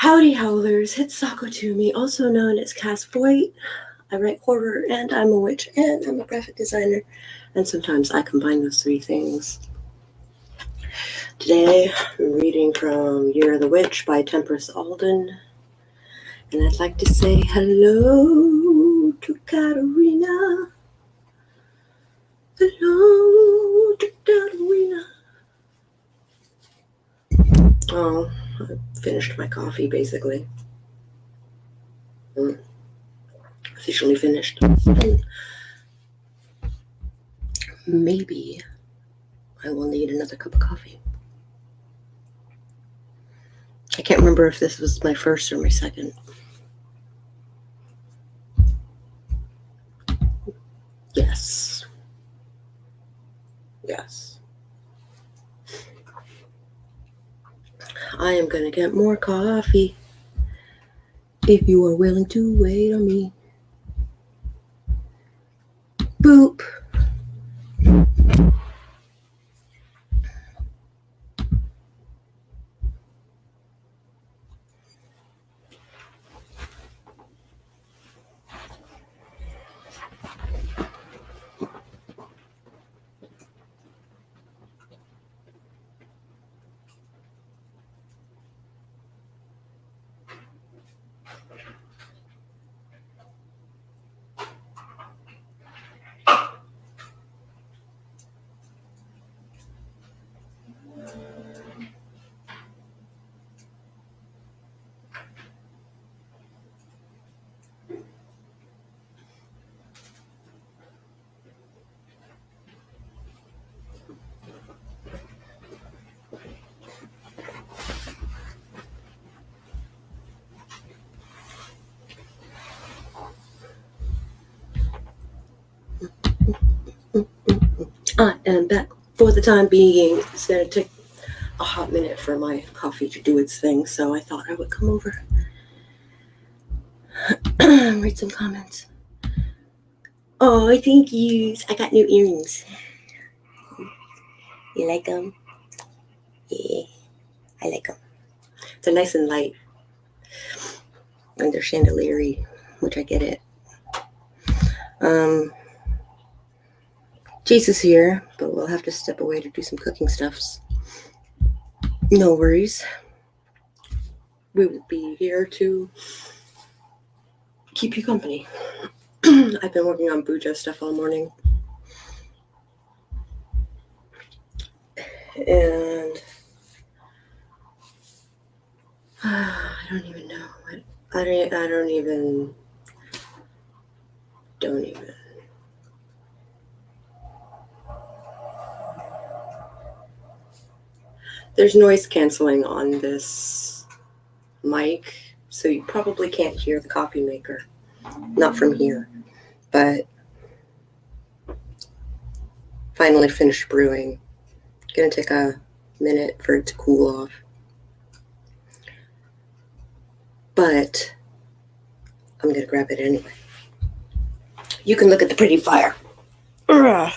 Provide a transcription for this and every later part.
Howdy howlers, it's Sako to me, also known as Cass Voight. I write horror and I'm a witch and I'm a graphic designer, and sometimes I combine those three things. Today I'm reading from Year of the Witch by Temperance Alden, and I'd like to say hello to Katarina. Hello to Katarina. Oh, I finished my coffee basically. Officially finished. Maybe I will need another cup of coffee. I can't remember if this was my first or my second. Yes. I am going to get more coffee if you are willing to wait on me. Boop. I am back for the time being. It's going to take a hot minute for my coffee to do its thing, so I thought I would come over. Read some comments. Oh, thank you. I got new earrings. You like them? Yeah, I like them. They're nice and light. And they're chandelier-y, which I get it. Jesus here, but we'll have to step away to do some cooking stuffs. No worries. We will be here to keep you company. I've been working on Bujo stuff all morning. And I don't even know. I don't even. There's noise canceling on this mic, so you probably can't hear the coffee maker. Not from here. But finally finished brewing. Gonna take a minute for it to cool off. But I'm gonna grab it anyway. You can look at the pretty fire. Ugh.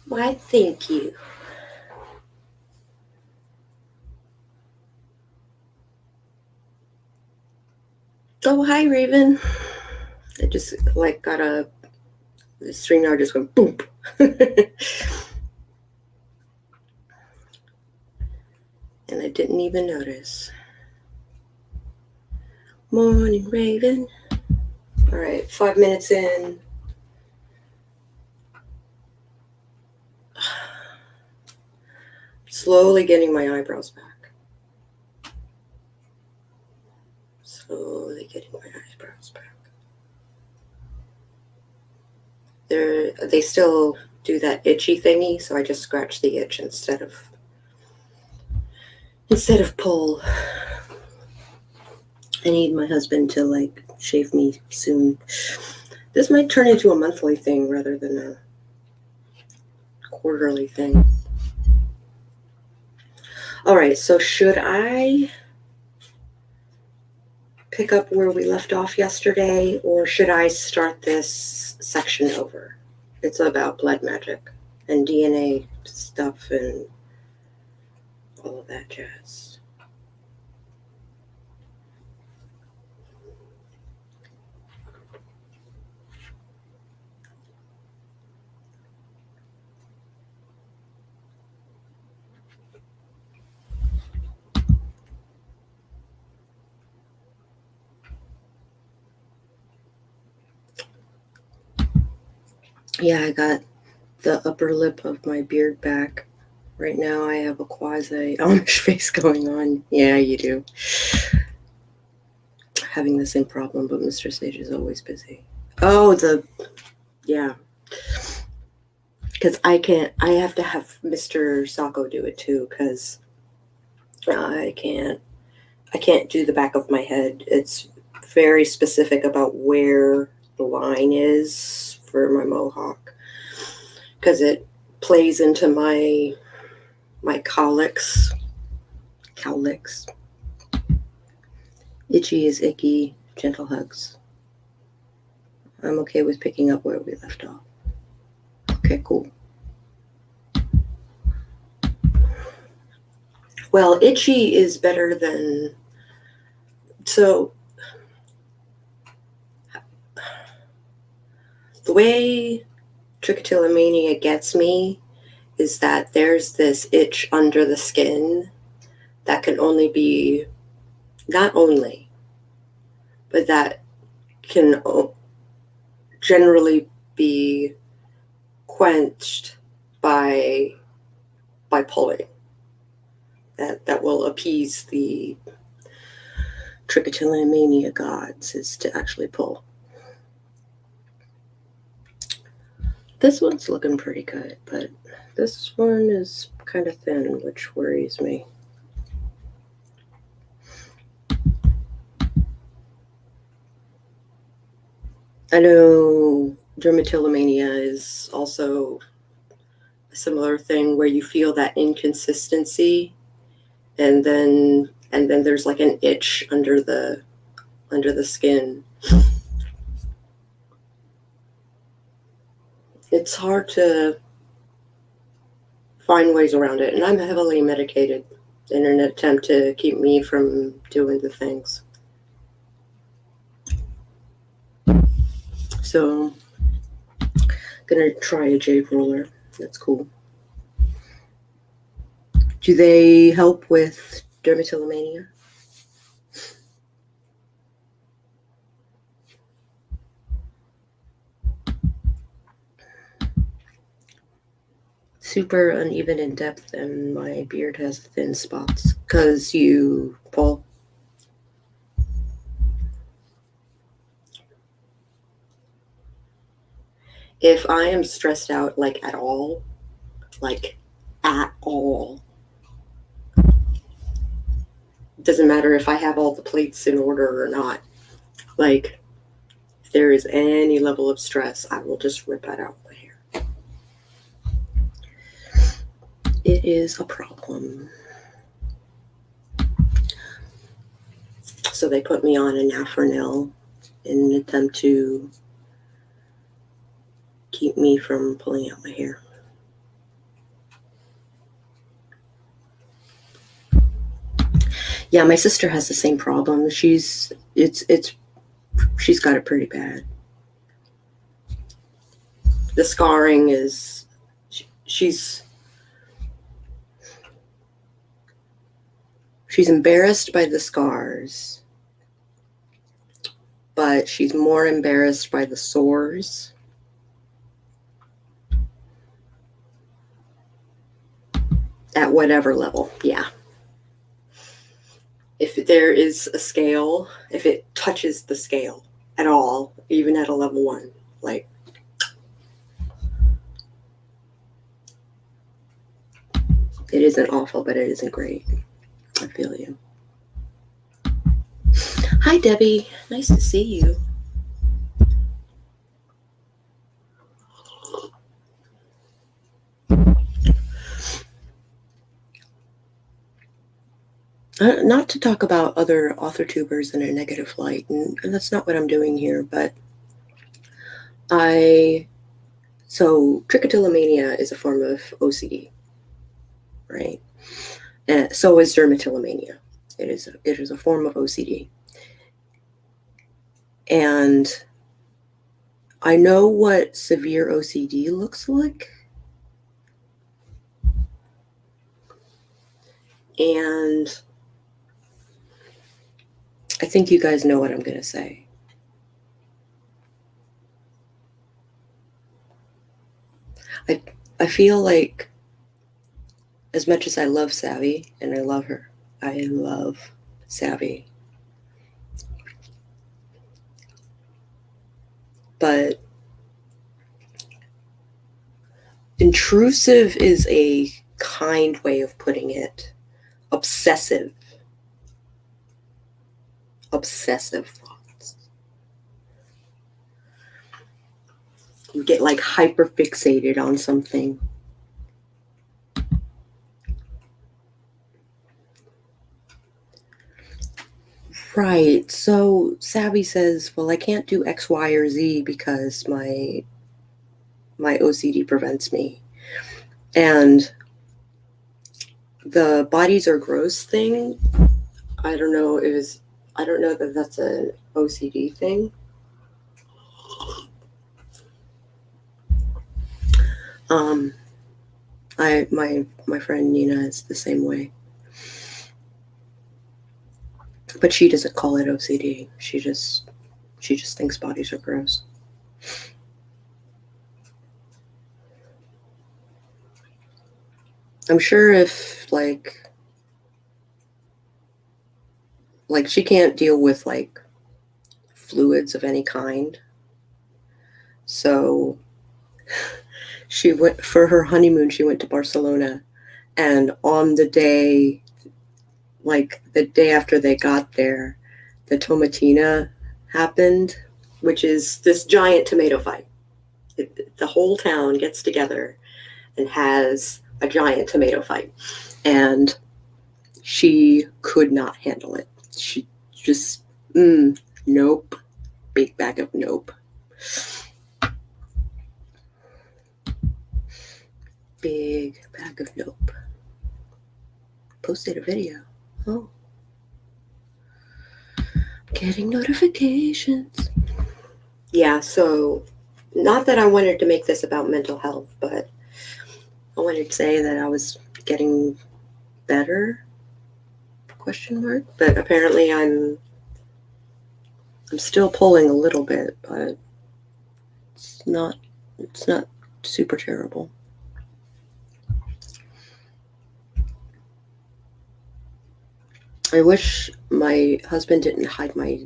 Why, thank you. Oh, hi, Raven. It just like got the StreamYard just went boom. And I didn't even notice. Morning, Raven. All right, 5 minutes in. Slowly getting my eyebrows back. Slowly getting my eyebrows back. They still do that itchy thingy, so I just scratch the itch instead of pull. I need my husband to like shave me soon. This might turn into a monthly thing rather than a quarterly thing. All right, so should I pick up where we left off yesterday, or should I start this section over? It's about blood magic and DNA stuff and all of that jazz. Yeah, I got the upper lip of my beard back. Right now I have a quasi-Amish face going on. Yeah, you do. Having the same problem, but Mr. Sage is always busy. Oh, yeah. Because I have to have Mr. Sacco do it too, because I can't do the back of my head. It's very specific about where the line is for my mohawk, because it plays into my cowlicks. Itchy is icky, gentle hugs. I'm okay with picking up where we left off. Okay, cool. Well, itchy is better than... So, the way trichotillomania gets me is that there's this itch under the skin that can only be... Not only, but that can generally be quenched by pulling. That will appease the trichotillomania gods, is to actually pull. This one's looking pretty good, but this one is kind of thin, which worries me. I know dermatillomania is also a similar thing where you feel that inconsistency, and then there's like an itch under the skin. It's hard to find ways around it, and I'm heavily medicated in an attempt to keep me from doing the things. So, gonna try a jade roller. That's cool. Do they help with dermatillomania? Super uneven in depth, and my beard has thin spots because you pull. If I am stressed out, like at all, doesn't matter if I have all the plates in order or not. Like, if there is any level of stress, I will just rip that out of my hair. It is a problem. So they put me on an Afrinil in an attempt to keep me from pulling out my hair. Yeah, my sister has the same problem. She's got it pretty bad. the scarring is, she's embarrassed by the scars, but she's more embarrassed by the sores. At whatever level, yeah. If there is a scale, if it touches the scale at all, even at a level 1, like, it isn't awful, but it isn't great. I feel you. Hi, Debbie. Nice to see you. Not to talk about other author tubers in a negative light, and that's not what I'm doing here, but so trichotillomania is a form of OCD, right? And so is dermatillomania. It is a form of OCD. And I know what severe OCD looks like. And I think you guys know what I'm going to say. I feel like, as much as I love Savvy, and I love her, I love Savvy, but intrusive is a kind way of putting it. Obsessive thoughts. You get like hyper fixated on something. Right. So Savvy says, well, I can't do X, Y, or Z because my OCD prevents me. And the bodies are gross thing, I don't know that that's an OCD thing. My friend Nina is the same way, but she doesn't call it OCD. She just thinks bodies are gross. I'm sure if like she can't deal with like fluids of any kind, so she went for her honeymoon. She went to Barcelona, and on the day, like the day after they got there, the tomatina happened, which is this giant tomato fight. The whole town gets together and has a giant tomato fight, and she could not handle it. She just, nope, big bag of nope. Big bag of nope. Posted a video. Oh. Getting notifications. Yeah, so not that I wanted to make this about mental health, but I wanted to say that I was getting better, ? But apparently I'm still pulling a little bit, but it's not super terrible. I wish my husband didn't hide my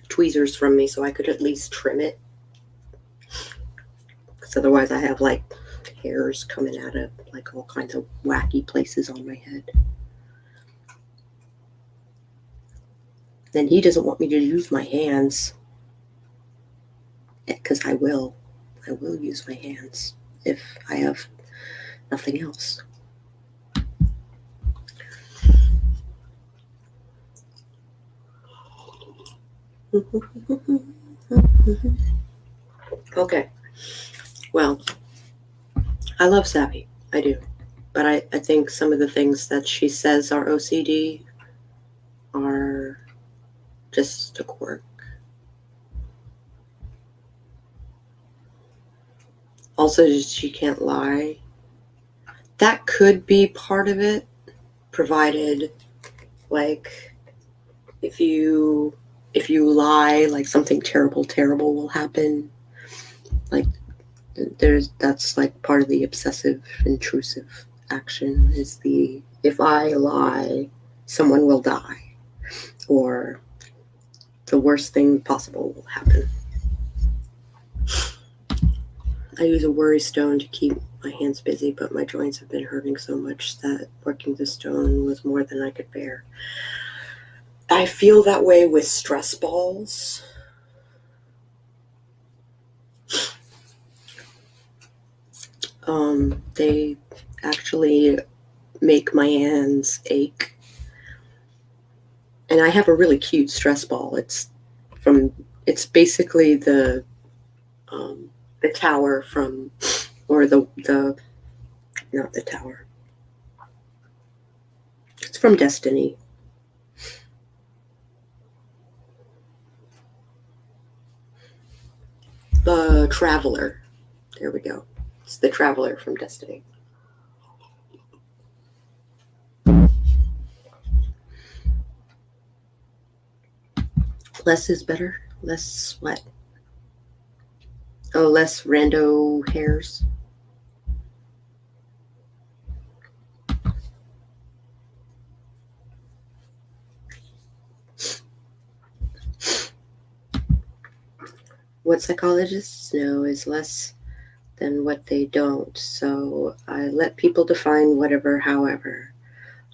tweezers from me so I could at least trim it. Because otherwise I have like hairs coming out of like all kinds of wacky places on my head. Then he doesn't want me to use my hands. Because I will use my hands if I have nothing else. Okay. Well, I love Savvy. I do. But I think some of the things that she says are OCD are just a quirk. Also, she can't lie. That could be part of it, provided, like, if you lie, like something terrible will happen. Like, that's like part of the obsessive intrusive action is the, if I lie, someone will die, or the worst thing possible will happen. I use a worry stone to keep my hands busy, but my joints have been hurting so much that working the stone was more than I could bear. I feel that way with stress balls. They actually make my hands ache. And I have a really cute stress ball. It's basically the tower from, or the not the tower. It's from Destiny. The Traveler. There we go. It's the Traveler from Destiny. Less is better. Less sweat. Oh, less rando hairs. What psychologists know is less than what they don't. So I let people define whatever, however.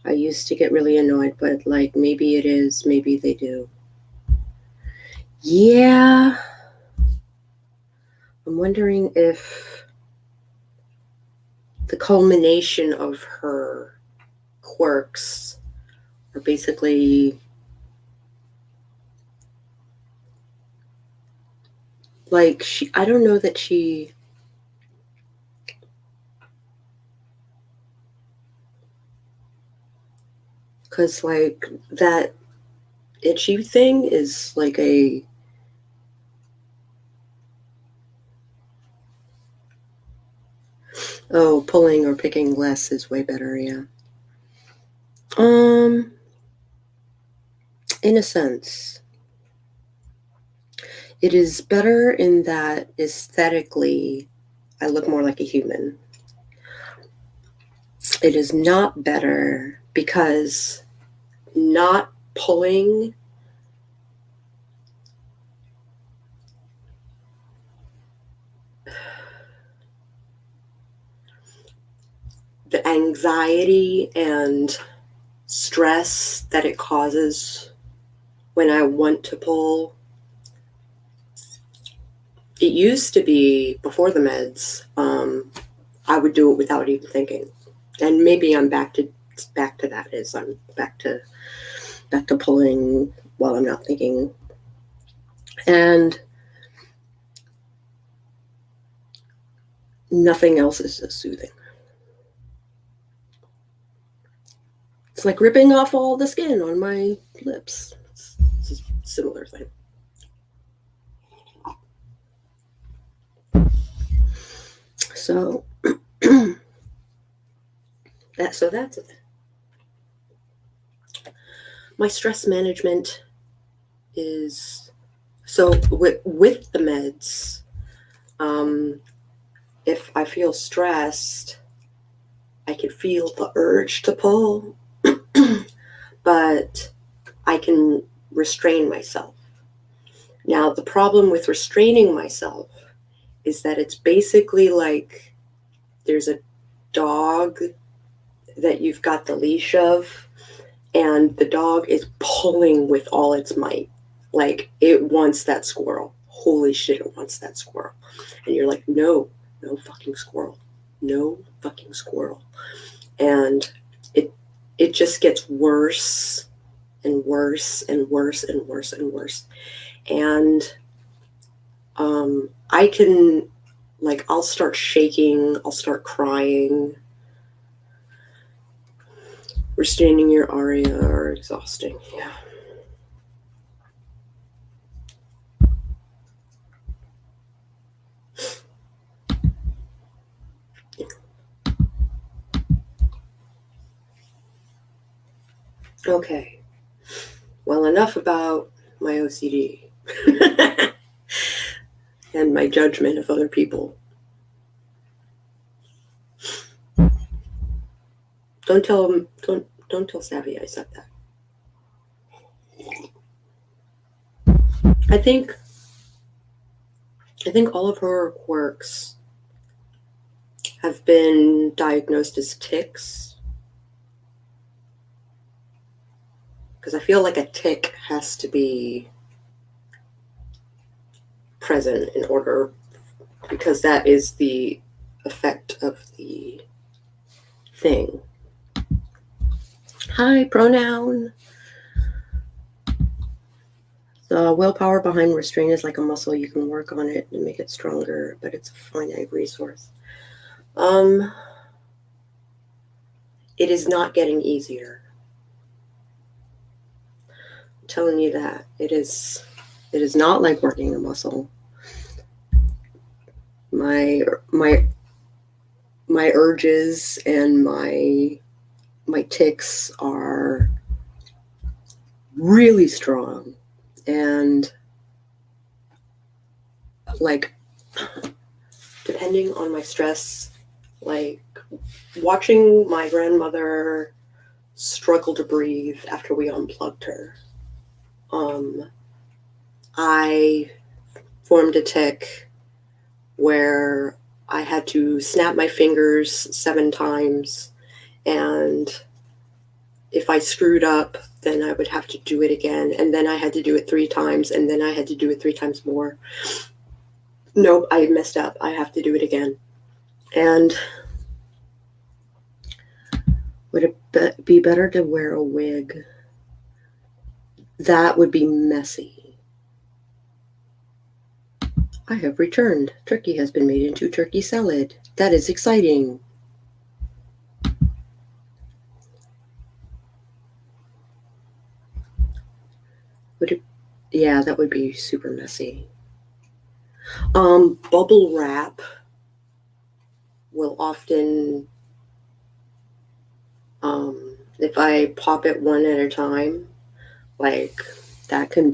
I used to get really annoyed, but like, maybe it is, maybe they do. Yeah. I'm wondering if the culmination of her quirks are basically like, I don't know that she, because like that itchy thing is like pulling or picking less is way better, yeah. In a sense, it is better in that aesthetically I look more like a human. It is not better because not pulling the anxiety and stress that it causes when I want to pull. It used to be before the meds, I would do it without even thinking, and maybe I'm back to that. Is I'm back to pulling while I'm not thinking, and nothing else is as soothing. It's like ripping off all the skin on my lips. It's a similar thing. So that's it. My stress management is so with the meds. If I feel stressed, I can feel the urge to pull, but I can restrain myself. Now, the problem with restraining myself is that it's basically like there's a dog that you've got the leash of, and the dog is pulling with all its might. Like, it wants that squirrel. Holy shit, it wants that squirrel. And you're like, no fucking squirrel. No fucking squirrel. And it just gets worse and worse and worse and worse and worse. And I can, like, I'll start shaking, I'll start crying. Restraining your aria are exhausting, yeah. Okay. Well, enough about my OCD and my judgment of other people. Don't tell Savvy I said that. I think all of her quirks have been diagnosed as tics, because I feel like a tic has to be present in order, because that is the effect of the thing. Hi, pronoun. The willpower behind restraint is like a muscle. You can work on it and make it stronger, but it's a finite resource. It is not getting easier. I'm telling you that. It is not like working a muscle. My urges and my tics are really strong, and like, depending on my stress, like watching my grandmother struggle to breathe after we unplugged her, I formed a tic where I had to snap my fingers 7 times, and if I screwed up, then I would have to do it again, and then I had to do it 3 times, and then I had to do it 3 times more. Nope, I messed up. I have to do it again. And would it be better to wear a wig? That would be messy. I have returned. Turkey has been made into turkey salad. That is exciting. Would it? Yeah, that would be super messy. Bubble wrap will often, if I pop it one at a time, like that can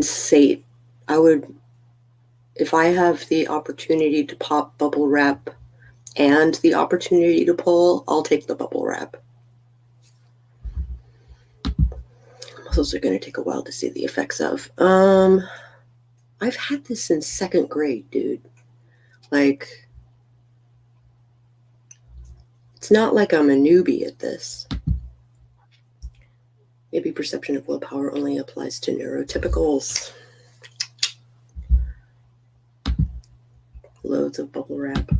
sate. I would, if I have the opportunity to pop bubble wrap and the opportunity to pull, I'll take the bubble wrap. Muscles are going to take a while to see the effects of. I've had this since 2nd grade, dude. Like, it's not like I'm a newbie at this. Maybe perception of willpower only applies to neurotypicals. Loads of bubble wrap.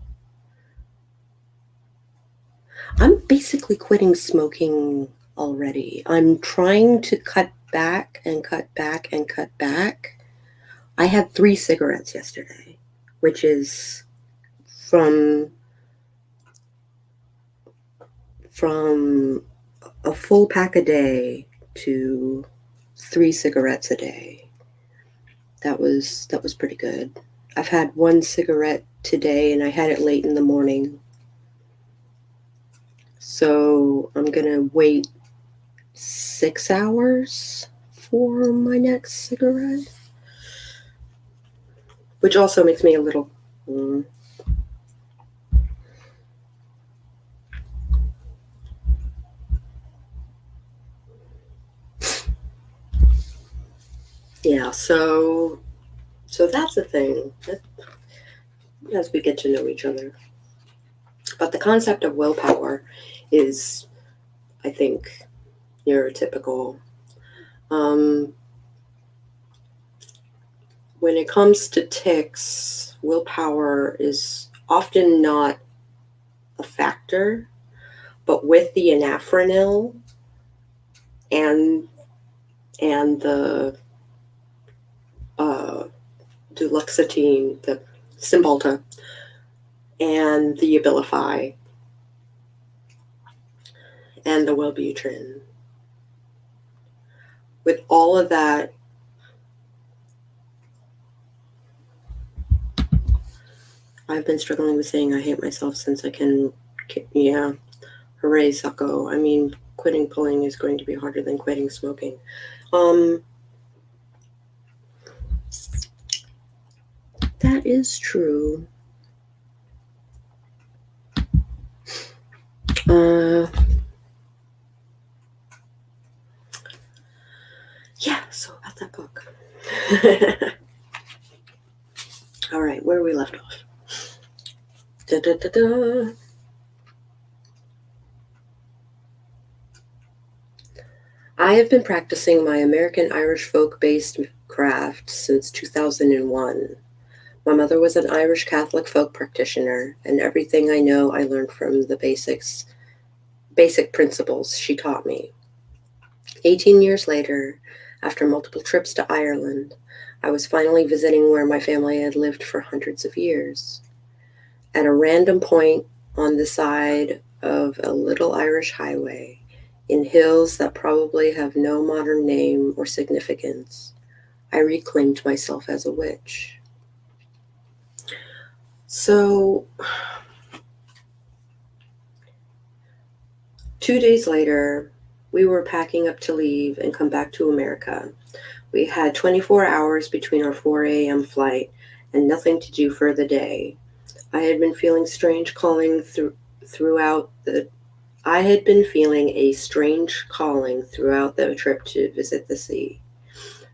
I'm basically quitting smoking already. I'm trying to cut back and cut back and cut back. I had 3 cigarettes yesterday, which is from a full pack a day to 3 cigarettes a day. That was pretty good. I've had 1 cigarette today, and I had it late in the morning. So I'm going to wait 6 hours for my next cigarette, which also makes me a little... Yeah, so that's the thing, as we get to know each other. But the concept of willpower is, I think, neurotypical. When it comes to tics, willpower is often not a factor, but with the anafranil and the duloxetine, the Cymbalta, and the Abilify, and the Wellbutrin. With all of that, I've been struggling with saying I hate myself since I can, yeah. Hooray, Sacco. I mean, quitting pulling is going to be harder than quitting smoking. That is true. Yeah, so about that book. All right, where we left off. Da-da-da-da. I have been practicing my American Irish folk-based craft since 2001. My mother was an Irish Catholic folk practitioner, and everything I know I learned from the basic principles she taught me. 18 years later, after multiple trips to Ireland, I was finally visiting where my family had lived for hundreds of years. At a random point on the side of a little Irish highway, in hills that probably have no modern name or significance, I reclaimed myself as a witch. So, 2 days later, we were packing up to leave and come back to America. We had 24 hours between our 4 a.m. flight and nothing to do for the day. I had been feeling strange calling throughout the I had been feeling a strange calling throughout the trip to visit the sea.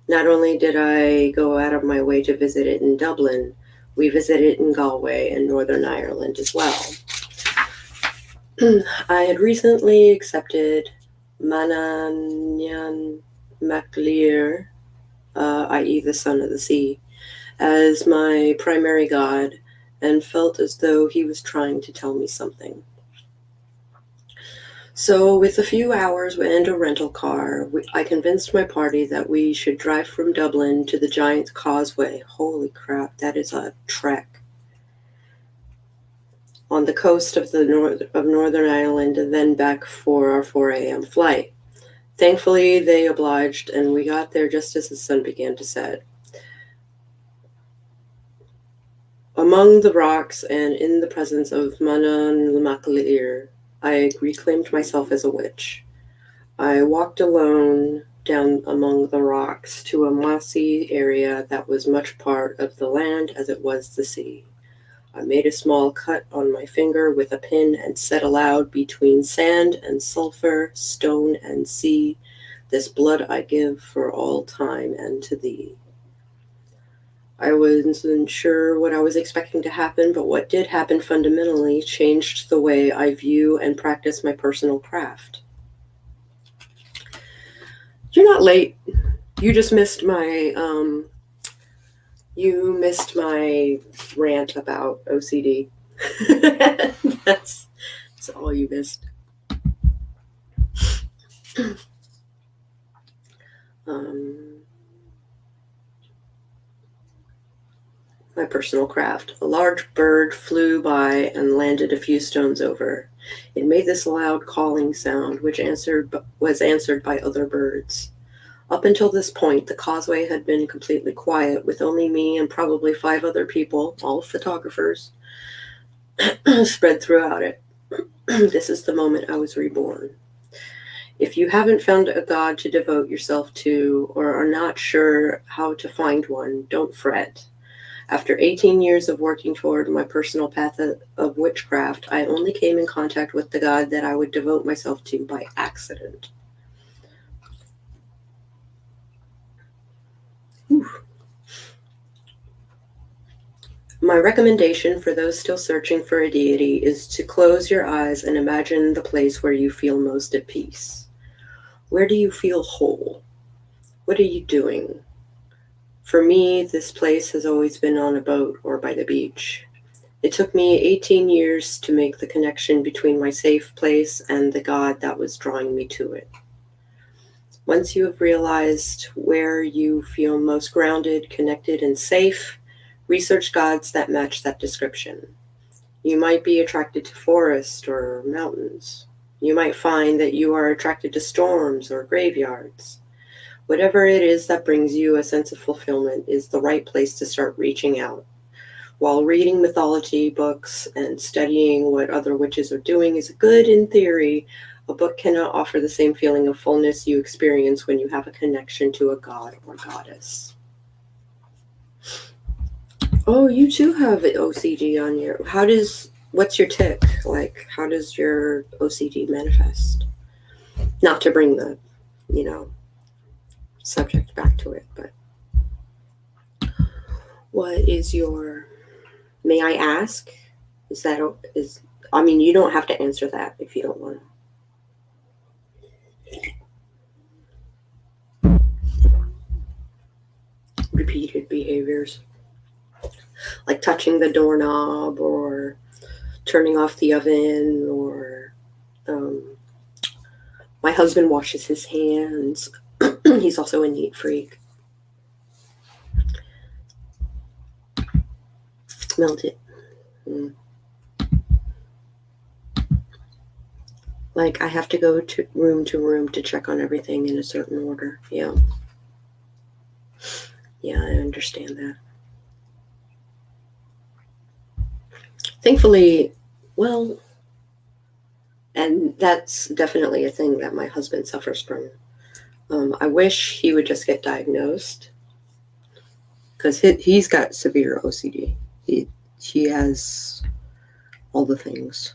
Not only did I go out of my way to visit it in Dublin, we visited in Galway and Northern Ireland as well. I had recently accepted Manannán Mac Lir, i.e. the Son of the Sea, as my primary god, and felt as though he was trying to tell me something. So, with a few hours and a rental car, I convinced my party that we should drive from Dublin to the Giant's Causeway. Holy crap, that is a trek. On the coast of Northern Ireland, and then back for our 4 a.m. flight. Thankfully, they obliged, and we got there just as the sun began to set. Among the rocks and in the presence of Manannán Mac Lir, I reclaimed myself as a witch. I walked alone down among the rocks to a mossy area that was much part of the land as it was the sea. I made a small cut on my finger with a pin and said aloud, between sand and sulphur, stone and sea, this blood I give for all time and to thee. I wasn't sure what I was expecting to happen, but what did happen fundamentally changed the way I view and practice my personal craft. You're not late. You just missed my rant about OCD. That's all you missed. My personal craft. A large bird flew by and landed a few stones over. It made this loud calling sound, which was answered by other birds. Up until this point, the causeway had been completely quiet, with only me and probably 5 other people, all photographers, spread throughout it. This is the moment I was reborn. If you haven't found a god to devote yourself to, or are not sure how to find one, don't fret. After 18 years of working toward my personal path of witchcraft, I only came in contact with the god that I would devote myself to by accident. Whew. My recommendation for those still searching for a deity is to close your eyes and imagine the place where you feel most at peace. Where do you feel whole? What are you doing? For me, this place has always been on a boat or by the beach. It took me 18 years to make the connection between my safe place and the God that was drawing me to it. Once you have realized where you feel most grounded, connected, and safe, research gods that match that description. You might be attracted to forests or mountains. You might find that you are attracted to storms or graveyards. Whatever it is that brings you a sense of fulfillment is the right place to start reaching out. While reading mythology books and studying what other witches are doing is good in theory, a book cannot offer the same feeling of fullness you experience when you have a connection to a god or goddess. Oh, you too have OCD on your. What's your tick? Like, how does your OCD manifest? Not to bring the, subject back to it, but what is your. May I ask? I mean, you don't have to answer that if you don't want to. Repeated behaviors. Like touching the doorknob or turning off the oven or my husband washes his hands. He's also a neat freak. Smelled it. Like I have to go to room to check on everything in a certain order. Yeah. Yeah, I understand that. Thankfully, well, and that's definitely a thing that my husband suffers from. I wish he would just get diagnosed because he's got severe OCD. He has all the things,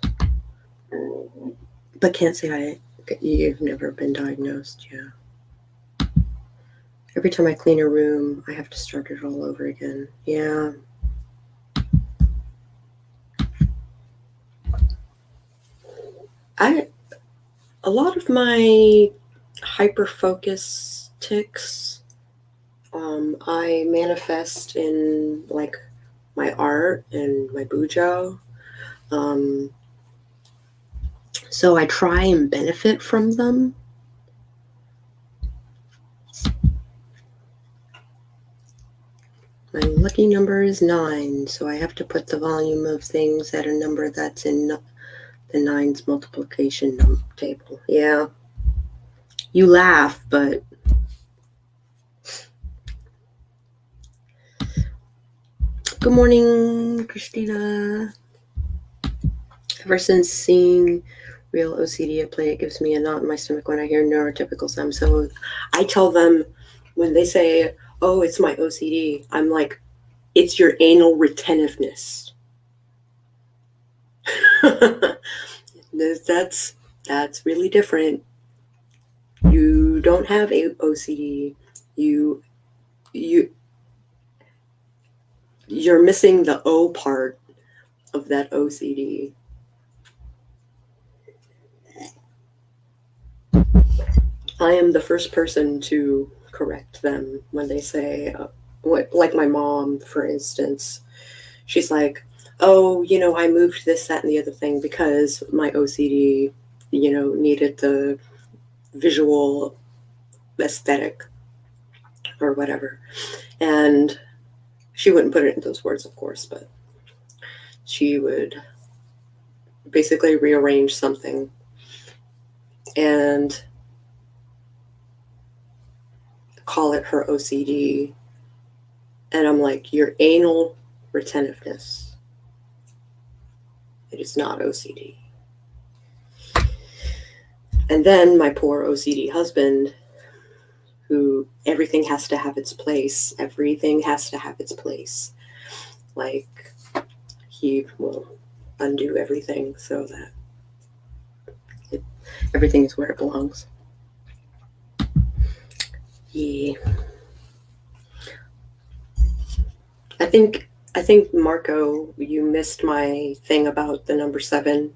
but can't say you've never been diagnosed. Yeah. Every time I clean a room, I have to start it all over again. Yeah. A lot of my hyper focus tics, I manifest in like my art and my bujo. So I try and benefit from them. My lucky number is 9, so I have to put the volume of things at a number that's in the 9's multiplication table. Yeah. You laugh, but good morning, Christina. Ever since seeing real OCD at play, it gives me a knot in my stomach when I hear neurotypical sounds. So I tell them when they say, oh, it's my OCD, I'm like, it's your anal retentiveness. That's really different. You don't have OCD. You're missing the O part of that OCD. I am the first person to correct them when they say, like my mom, for instance, she's like, oh, I moved this, that, and the other thing because my OCD, needed the visual aesthetic or whatever. And she wouldn't put it in those words, of course, but she would basically rearrange something and call it her OCD. And I'm like, your anal retentiveness. It is not OCD. And then my poor OCD husband, who everything has to have its place. Everything has to have its place. Like, he will undo everything so that everything is where it belongs. Yeah. I think Marco, you missed my thing about the number 7.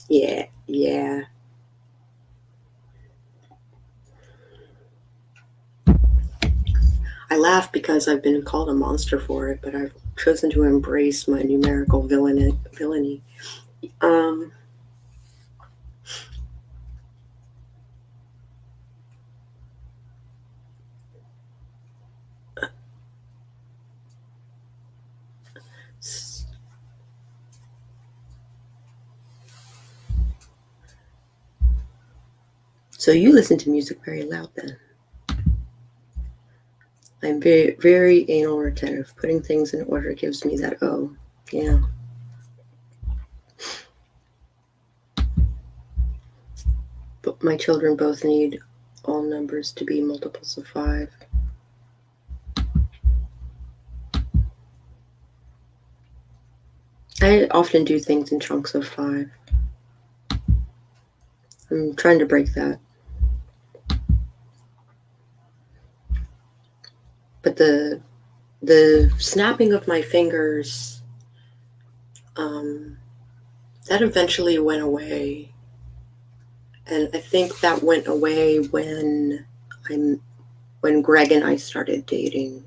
Yeah. I laugh because I've been called a monster for it, but I've chosen to embrace my numerical villainy. So you listen to music very loud then? I'm very, very anal retentive. Putting things in order gives me that, oh, yeah. But my children both need all numbers to be multiples of 5. I often do things in chunks of 5. I'm trying to break that. But the snapping of my fingers, that eventually went away. And I think that went away when Greg and I started dating.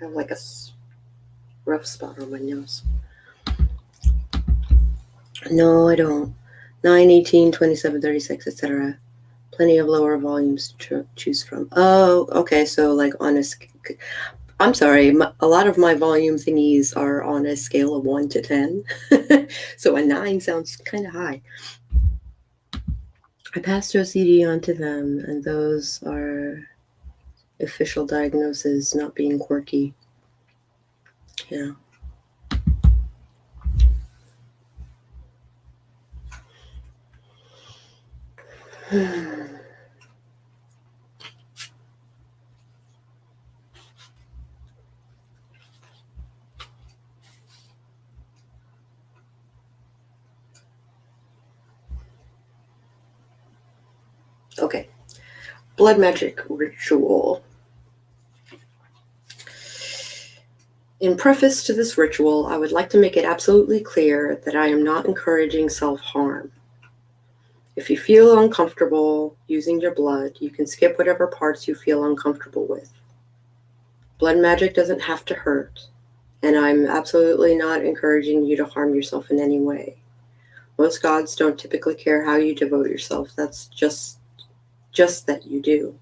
I have like a rough spot on my nose. No, I don't. 9, 18, 27, 36, etc. Plenty of lower volumes to choose from. Oh, okay. So like on a, I'm sorry, a lot of my volume thingies are on a scale of 1 to 10. So a 9 sounds kind of high. I passed OCD on to them, and those are official diagnoses, not being quirky. Yeah. Okay. Blood magic ritual. In preface to this ritual, I would like to make it absolutely clear that I am not encouraging self-harm. If you feel uncomfortable using your blood, you can skip whatever parts you feel uncomfortable with. Blood magic doesn't have to hurt, and I'm absolutely not encouraging you to harm yourself in any way. Most gods don't typically care how you devote yourself. That's just that you do.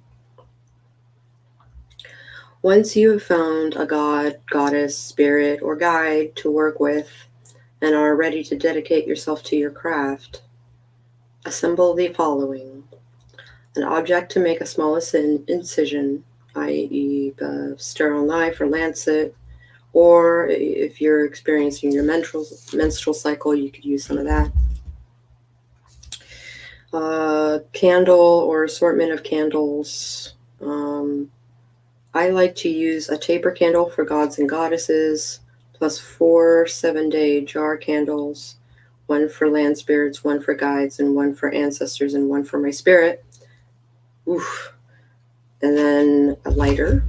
Once you have found a god, goddess, spirit, or guide to work with and are ready to dedicate yourself to your craft, assemble the following: an object to make a small incision, i.e. a sterile knife or lancet, or if you're experiencing your menstrual cycle, you could use some of that. Candle or assortment of candles. I like to use a taper candle for gods and goddesses, plus 4 7-day jar candles, 1 for land spirits, 1 for guides, and 1 for ancestors, and 1 for my spirit. Oof. And then a lighter.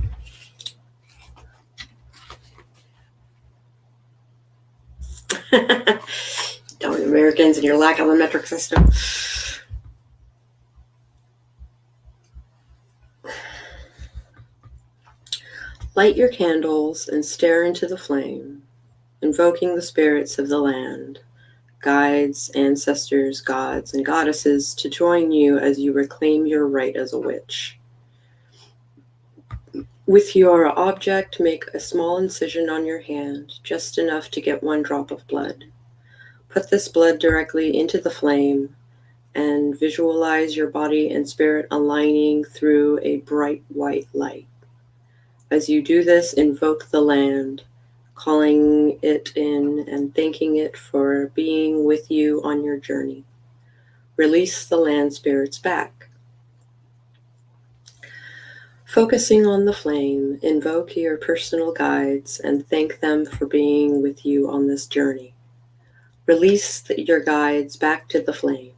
Darn Americans and your lack of a metric system. Light your candles and stare into the flame, invoking the spirits of the land, guides, ancestors, gods, and goddesses to join you as you reclaim your right as a witch. With your object, make a small incision on your hand, just enough to get 1 drop of blood. Put this blood directly into the flame and visualize your body and spirit aligning through a bright white light. As you do this, invoke the land, calling it in and thanking it for being with you on your journey. Release the land spirits back. Focusing on the flame, invoke your personal guides and thank them for being with you on this journey. Release your guides back to the flame.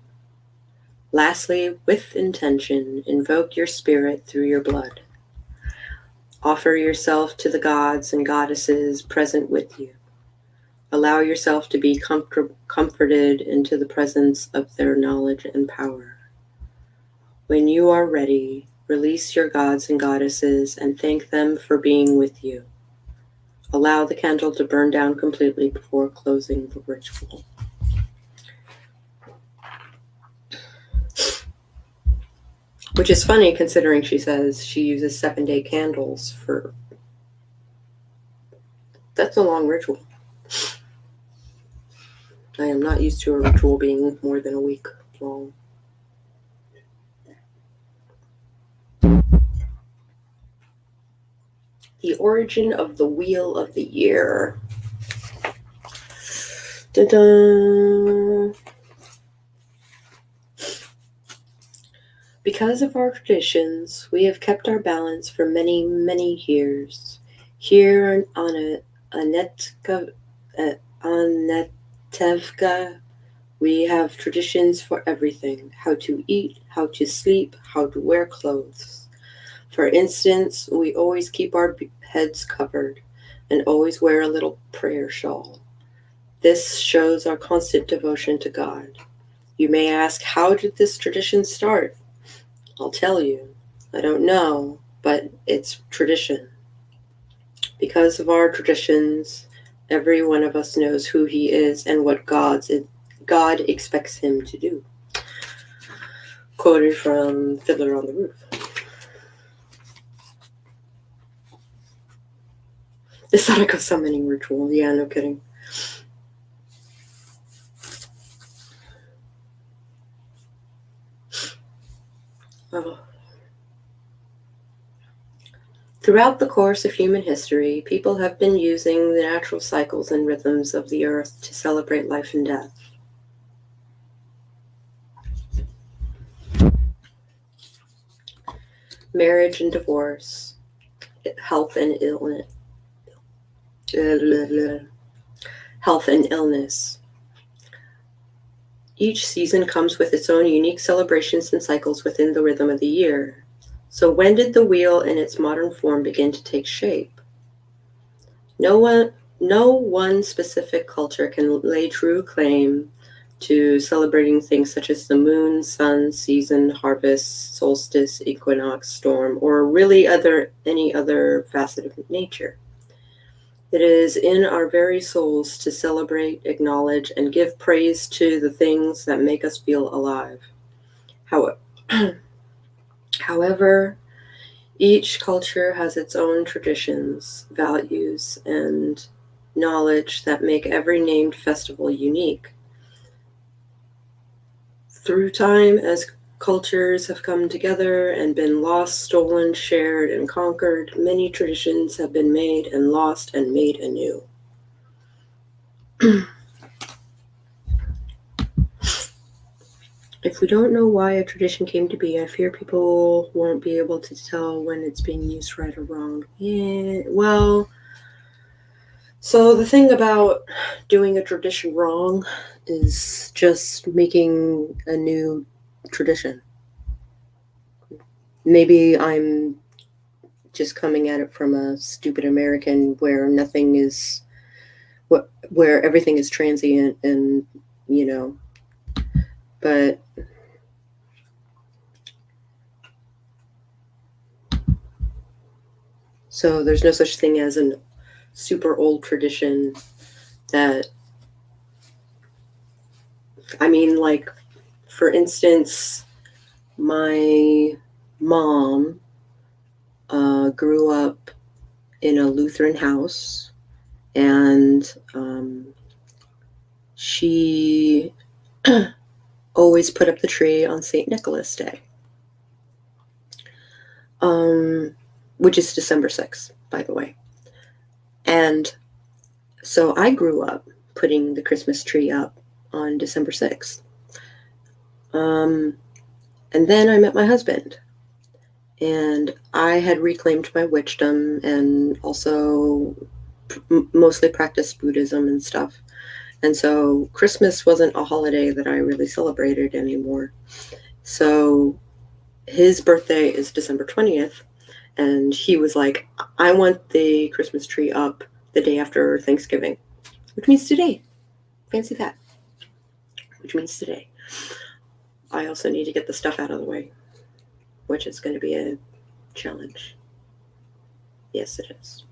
Lastly, with intention, invoke your spirit through your blood. Offer yourself to the gods and goddesses present with you. Allow yourself to be comforted into the presence of their knowledge and power. When you are ready, release your gods and goddesses and thank them for being with you. Allow the candle to burn down completely before closing the ritual. Which is funny considering she says she uses 7-day candles for... That's a long ritual. I am not used to a ritual being more than a week long. The origin of the Wheel of the Year. Da-da. Because of our traditions, we have kept our balance for many, many years. Here on Anetevka, we have traditions for everything: how to eat, how to sleep, how to wear clothes. For instance, we always keep our heads covered and always wear a little prayer shawl. This shows our constant devotion to God. You may ask, how did this tradition start? I'll tell you. I don't know, but it's tradition. Because of our traditions, every one of us knows who he is and what God expects him to do. Quoted from Fiddler on the Roof. The Sadako summoning ritual. Yeah, no kidding. Oh. Throughout the course of human history, people have been using the natural cycles and rhythms of the earth to celebrate life and death. Marriage and divorce, health and illness. Health and illness. Each season comes with its own unique celebrations and cycles within the rhythm of the year. So when did the wheel in its modern form begin to take shape? No one specific culture can lay true claim to celebrating things such as the moon, sun, season, harvest, solstice, equinox, storm, or really any other facet of nature. It is in our very souls to celebrate, acknowledge, and give praise to the things that make us feel alive. However, each culture has its own traditions, values, and knowledge that make every named festival unique. Through time, as cultures have come together and been lost, stolen, shared, and conquered, many traditions have been made and lost and made anew. If we don't know why a tradition came to be, I fear people won't be able to tell when it's being used right or wrong. Yeah, well, so the thing about doing a tradition wrong is just making a new tradition. Maybe I'm just coming at it from a stupid American where where everything is transient and, but so there's no such thing as a super old tradition that, like, for instance, my mom grew up in a Lutheran house, and she always put up the tree on St. Nicholas Day, which is December 6th, by the way. And so I grew up putting the Christmas tree up on December 6th. And then I met my husband, and I had reclaimed my witchdom and also mostly practiced Buddhism and stuff. And so Christmas wasn't a holiday that I really celebrated anymore. So his birthday is December 20th, and he was like, I want the Christmas tree up the day after Thanksgiving, which means today. Fancy that. Which means today. I also need to get the stuff out of the way, which is going to be a challenge. Yes, it is.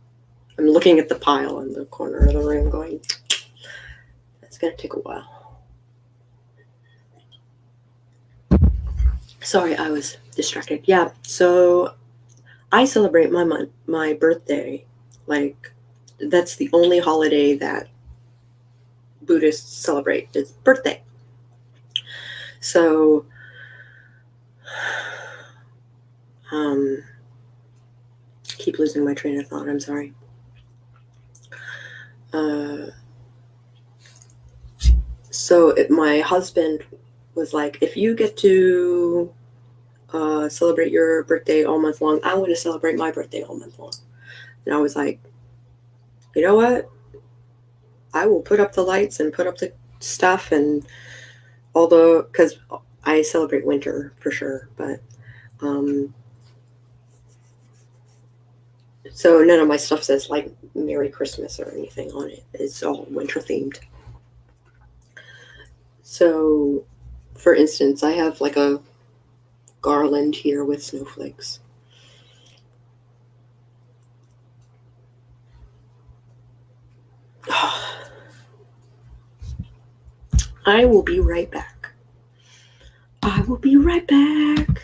I'm looking at the pile in the corner of the room going, that's going to take a while. Sorry, I was distracted. Yeah, so I celebrate my birthday. Like, that's the only holiday that Buddhists celebrate his birthday. So, keep losing my train of thought. I'm sorry. So my husband was like, if you get to celebrate your birthday all month long, I want to celebrate my birthday all month long. And I was like, you know what? I will put up the lights and put up the stuff and because I celebrate winter for sure, but so none of my stuff says like Merry Christmas or anything on it. It's all winter themed. So, for instance, I have like a garland here with snowflakes. I will be right back. I will be right back.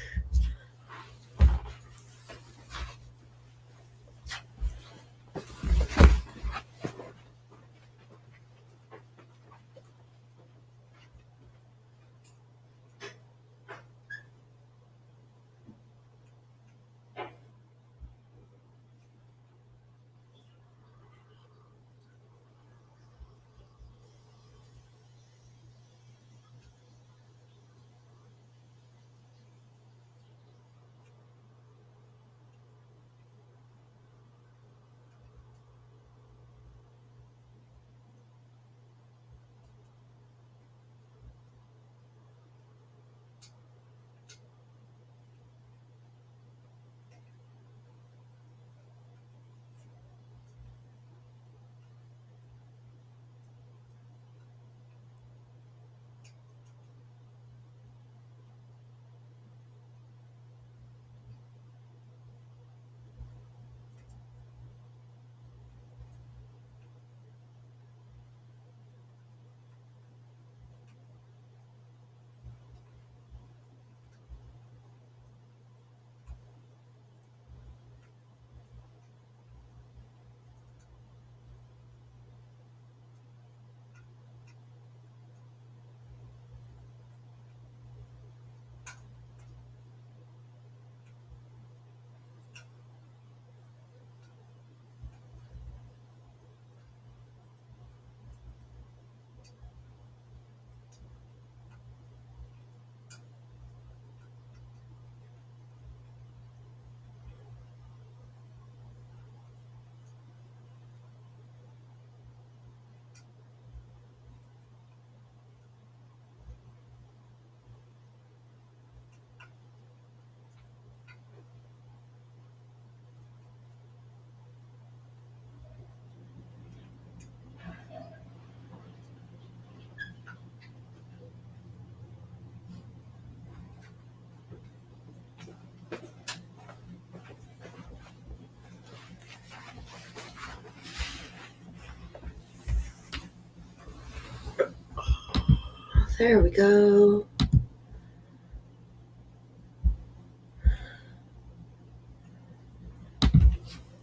There we go.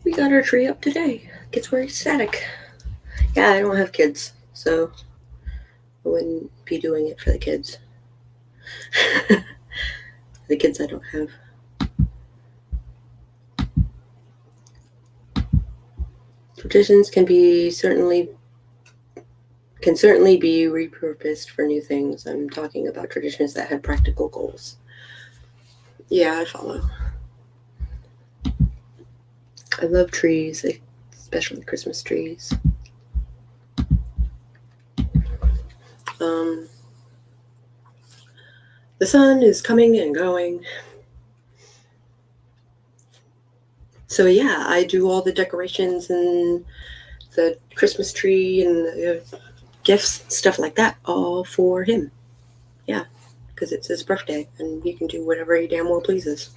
We got our tree up today. Gets very static. Yeah, I don't have kids, so I wouldn't be doing it for the kids. The kids I don't have. Traditions can certainly be repurposed for new things. I'm talking about traditions that had practical goals. Yeah, I follow. I love trees, especially Christmas trees. The sun is coming and going. So yeah, I do all the decorations and the Christmas tree and the gifts, stuff like that, all for him. Yeah, because it's his birthday and he can do whatever he damn well pleases.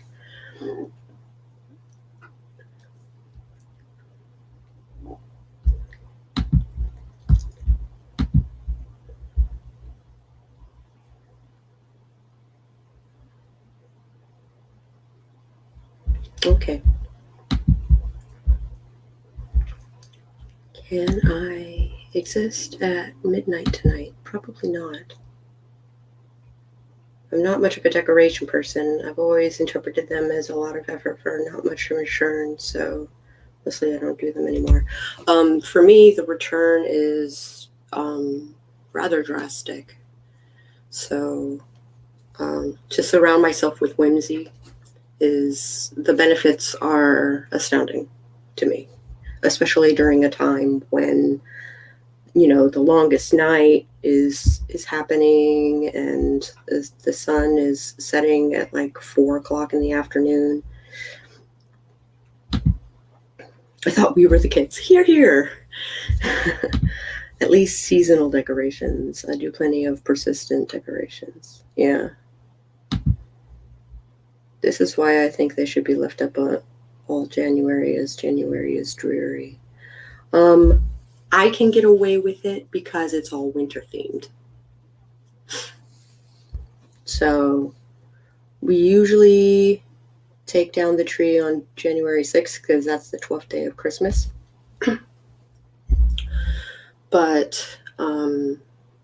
Okay. Can I exist at midnight tonight? Probably not. I'm not much of a decoration person. I've always interpreted them as a lot of effort for not much return, so mostly I don't do them anymore. For me, the return is rather drastic. So to surround myself with whimsy the benefits are astounding to me, especially during a time when the longest night is happening and the sun is setting at like 4 o'clock in the afternoon. I thought we were the kids. Here. At least seasonal decorations. I do plenty of persistent decorations. Yeah. This is why I think they should be left up all January, as January is dreary. I can get away with it because it's all winter themed. So we usually take down the tree on January 6th because that's the 12th day of Christmas. But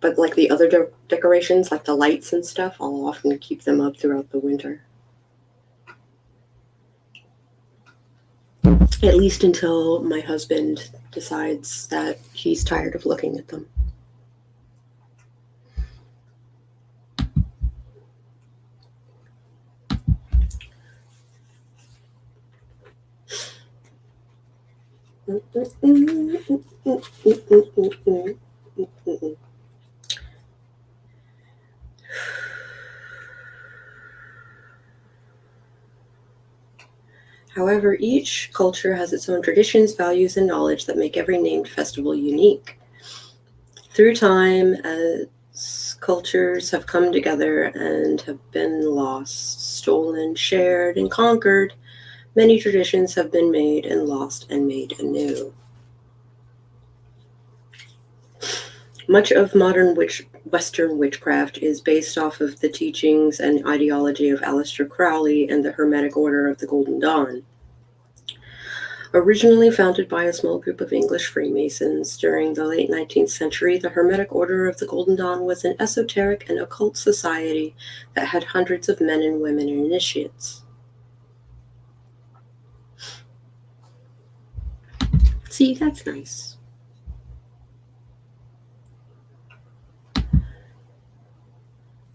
like the other decorations, like the lights and stuff, I'll often keep them up throughout the winter. At least until my husband decides that he's tired of looking at them. However, each culture has its own traditions, values, and knowledge that make every named festival unique. Through time, as cultures have come together and have been lost, stolen, shared, and conquered, many traditions have been made and lost and made anew. Much of modern Western witchcraft is based off of the teachings and ideology of Aleister Crowley and the Hermetic Order of the Golden Dawn. Originally founded by a small group of English Freemasons during the late 19th century, the Hermetic Order of the Golden Dawn was an esoteric and occult society that had hundreds of men and women initiates. See, that's nice.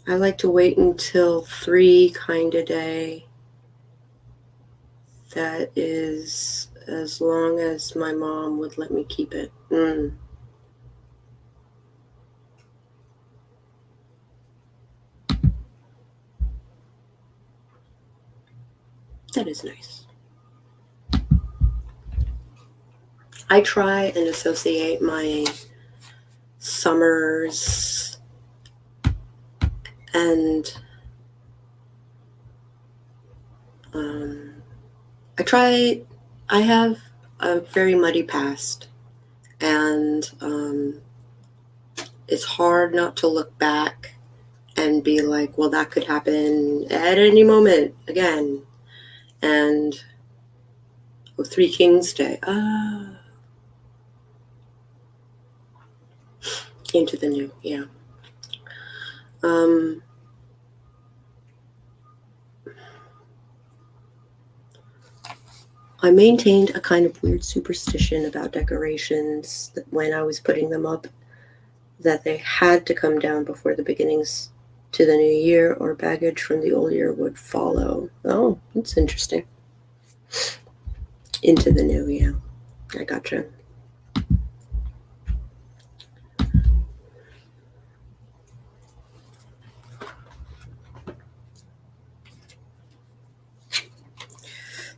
I like to wait until 3 kind of day. That is as long as my mom would let me keep it. That is nice. I try and associate my summers and I have a very muddy past, and it's hard not to look back and be like, well, that could happen at any moment again. And Three Kings Day, into the new, yeah. I maintained a kind of weird superstition about decorations that when I was putting them up, that they had to come down before the beginnings to the new year, or baggage from the old year would follow. Oh, that's interesting. Into the new, yeah. I gotcha.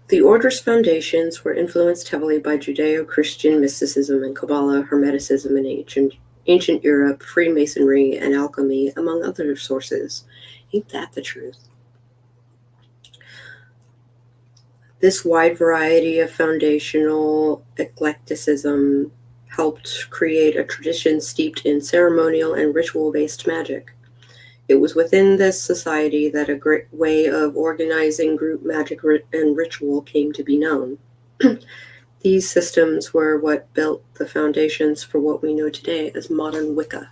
The order's foundations were influenced heavily by Judeo-Christian mysticism and Kabbalah, Hermeticism in ancient Europe, Freemasonry, and alchemy, among other sources. Ain't that the truth? This wide variety of foundational eclecticism helped create a tradition steeped in ceremonial and ritual-based magic. It was within this society that a great way of organizing group magic and ritual came to be known. These systems were what built the foundations for what we know today as modern Wicca.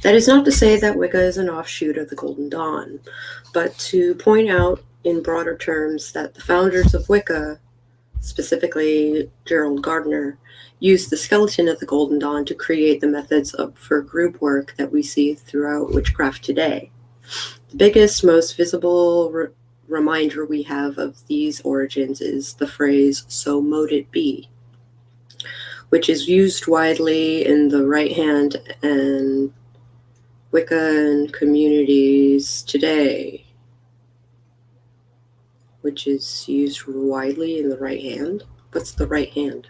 That is not to say that Wicca is an offshoot of the Golden Dawn, but to point out in broader terms that the founders of Wicca, specifically Gerald Gardner, used the skeleton of the Golden Dawn to create the methods for group work that we see throughout witchcraft today. The biggest, most visible reminder we have of these origins is the phrase, "so mote it be," which is used widely in the right hand and Wiccan communities today, which is used widely in the right hand. What's the right hand?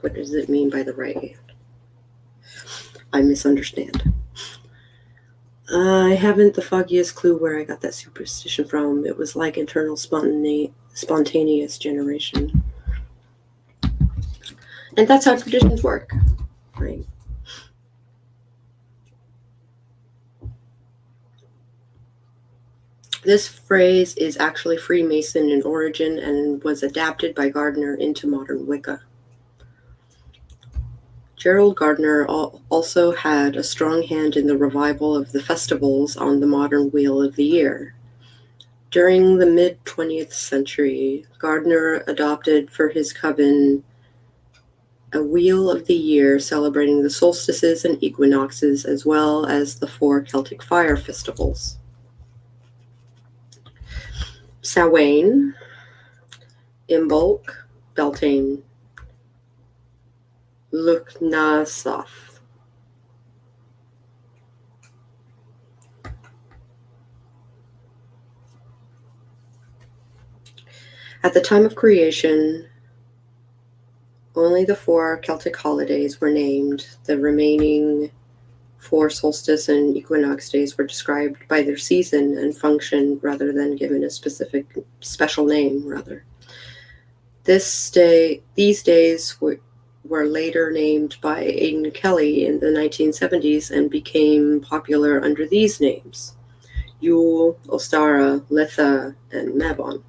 What does it mean by the right hand? I misunderstand. I haven't the foggiest clue where I got that superstition from. It was like internal spontaneous generation. And that's how traditions work, right? This phrase is actually Freemason in origin and was adapted by Gardner into modern Wicca. Gerald Gardner also had a strong hand in the revival of the festivals on the modern Wheel of the Year. During the mid-20th century, Gardner adopted for his coven a Wheel of the Year celebrating the solstices and equinoxes, as well as the 4 Celtic fire festivals. Samhain, Imbolc, Beltane, Lughnasadh. At the time of creation, only the 4 Celtic holidays were named. The remaining 4 solstice and equinox days were described by their season and function rather than given a special name, rather. These days were later named by Aidan Kelly in the 1970s and became popular under these names: Yule, Ostara, Litha, and Mabon.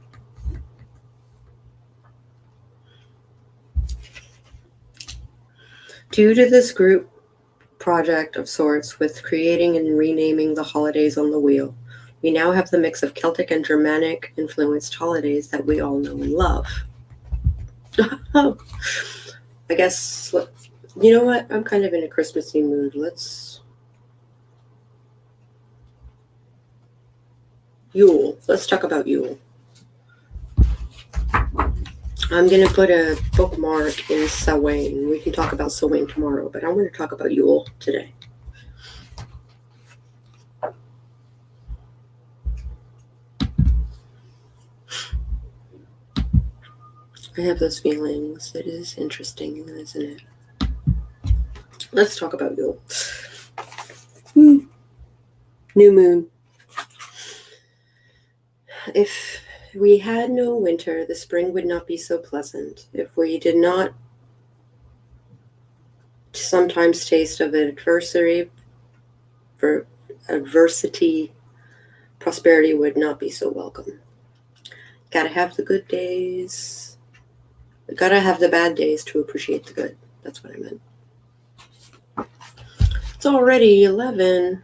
Due to this group project of sorts with creating and renaming the holidays on the wheel, we now have the mix of Celtic and Germanic influenced holidays that we all know and love. Oh, I guess, you know what? I'm kind of in a Christmassy mood. Yule. Let's talk about Yule. I'm going to put a bookmark in Samhain. We can talk about Samhain tomorrow, but I want to talk about Yule today. I have those feelings. It is interesting, isn't it? Let's talk about Yule. New moon. If we had no winter, the spring would not be so pleasant. If we did not sometimes taste of adversity, prosperity would not be so welcome. Gotta have the good days. Gotta have the bad days to appreciate the good. That's what I meant. It's already 11,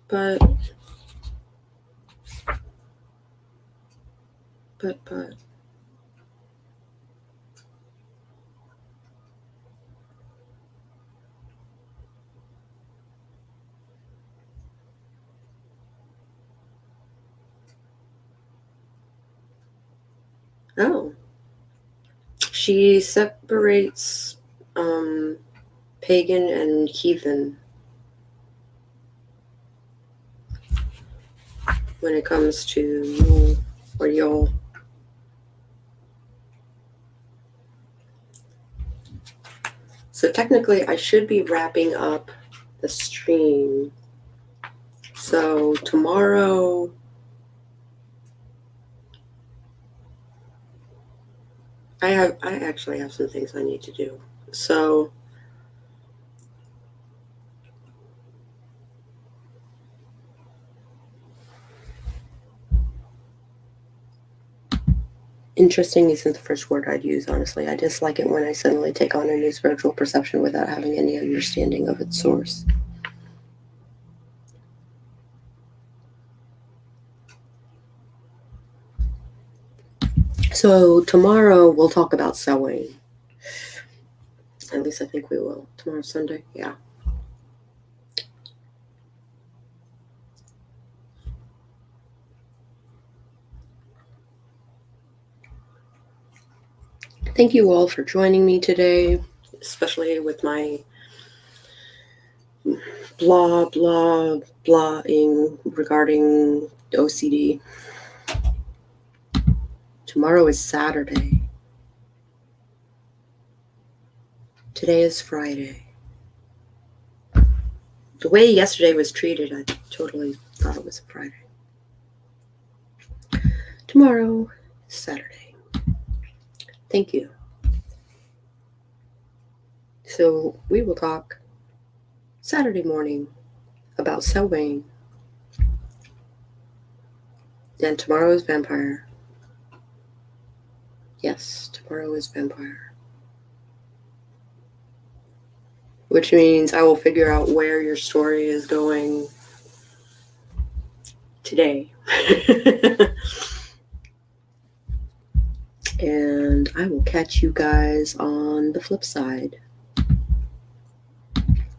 but oh, she separates pagan and heathen when it comes to Yule or Yule. So technically, I should be wrapping up the stream. So tomorrow, I actually have some things I need to do. So Interesting isn't the first word I'd use, honestly. I dislike it when I suddenly take on a new spiritual perception without having any understanding of its source. So tomorrow we'll talk about sewing. At least I think we will. Tomorrow's Sunday, yeah. Thank you all for joining me today, especially with my blahing regarding OCD. Tomorrow is Saturday. Today is Friday. The way yesterday was treated, I totally thought it was a Friday. Tomorrow is Saturday. Thank you. So we will talk Saturday morning about sewing. And tomorrow is vampire. Yes, tomorrow is vampire. Which means I will figure out where your story is going today. And I will catch you guys on the flip side.